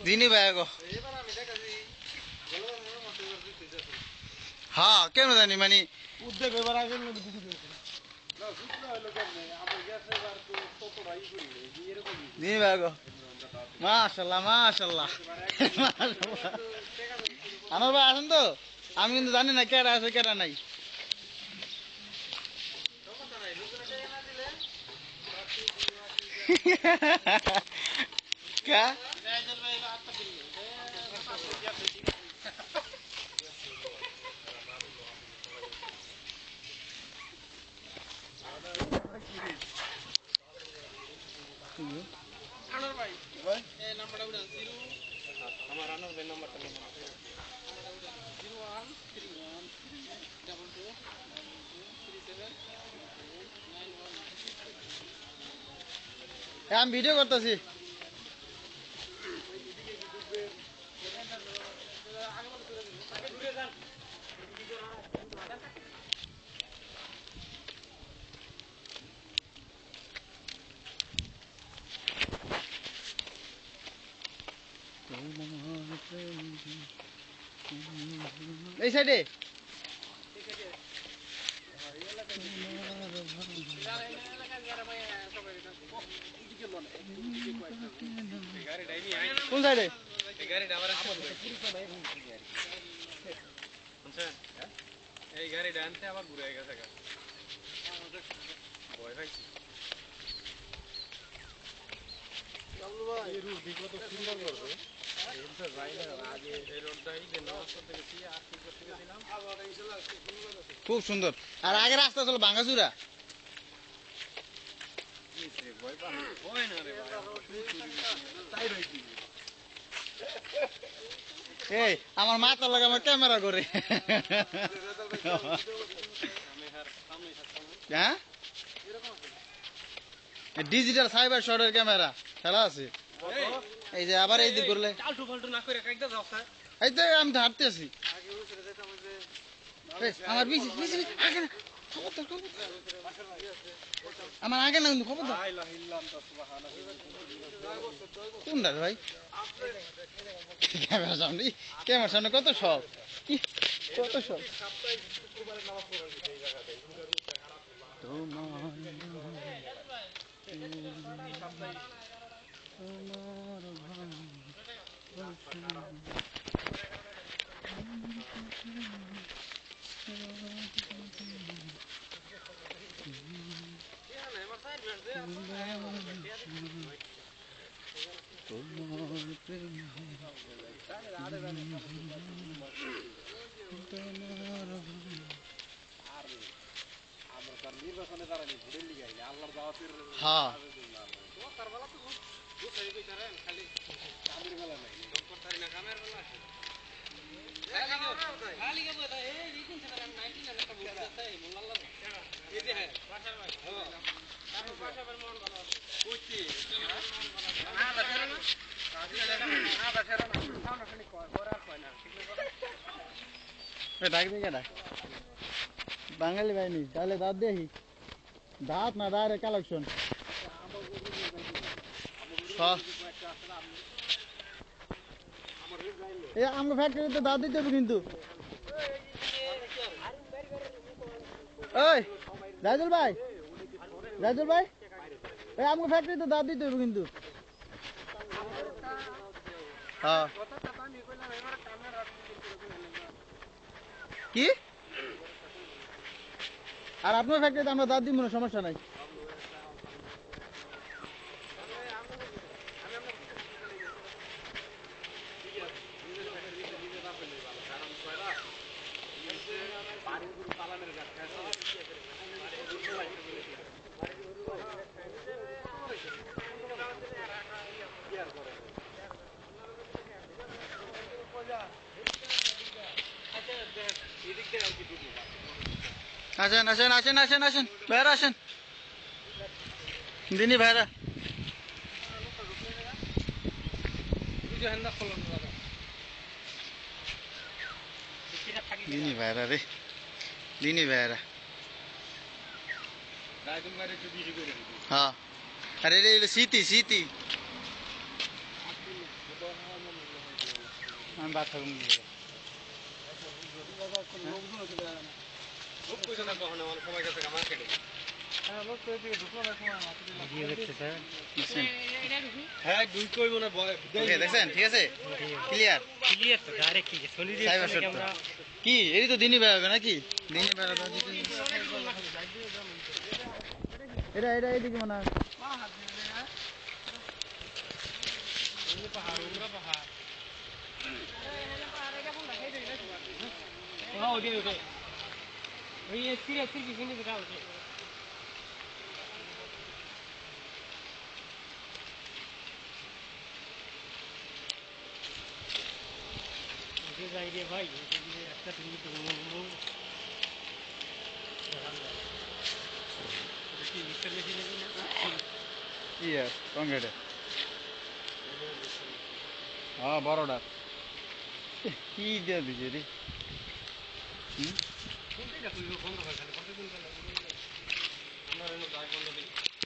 দিনই ভাই গো হ্যাঁ কেন জানি মানে উদ্যোগ এবার আগে দিনই ভাই গো মাশাল্লাহ মাশাল্লাহ আমার ভাই আসেন তো আমি কিন্তু জানি না কেডা আছে কেডা নাই কা আনোর ভাই এই নাম্বারটা উড়ান 0 আমার আনোর ভাই নাম্বারটা 0131223791 আমি ভিডিও করতেছি এই সাইডে কোন সাইডে এই গাড়িটা আনতে আবার ঘুরে গেছে ভয় পাইছি খুব সুন্দর আর আগে রাস্তা ছিল ভাঙ্গাচুরা এই আমার মাথা লাগা আমার ক্যামেরা করে হ্যাঁ ডিজিটাল সাইবার শটের ক্যামেরা খেলা আছে এই যে আবার এই দিক করলে চালটু ফালটু না করে কাইদা যাও স্যার এই তো আমি হাঁটতে আছি আমার আগে না আমার আগে না কিন্তু খবর কোনটা ভাই ক্যামেরার সামনে ক্যামেরার সামনে কত শখ কত শখ হ্যাঁ ডাক দিয়ে ডাক বাঙালি বাহিনী তাহলে দাঁত দেখি দাঁত না দাঁড়ে কালেকশন এ আমার ফ্যাক্টরিতে দাঁত দিতে হবে কিন্তু ওই রাজুল ভাই এই আমার ফ্যাক্টরিতে দাঁত দিতে হবে কিন্তু হ্যাঁ কি আর আপনার ফ্যাক্টরিতে আমরা দাঁত দিব না সমস্যা নাই আসেন আসেন আসেন আসেন আসেন ভাইরা আসেন দিনী ভাইরা দিনী ভাইরা রে দিনী ভাইরা হ্যাঁ আরে রে স্মৃতি স্মৃতি আমি বাচ্চা ঘুম হ্যাঁ দুই কইব না দেখছেন ঠিক আছে ক্লিয়ার ক্লিয়ার তো ডাইরেক্ট কি সলিড ক্যামেরা কি এই তো দিনই বের হবে নাকি দিনই বের হবে এটা এটা এদিকে মনে হয় ওই সিরিয়াস সিরিয়াস কিনে দিতে হবে যাই রে ভাই একটা তুমি তো ইয়ে কংক্রিট হ্যাঁ বড়টা কি দিয়ে দিছে রে বন্ধ করে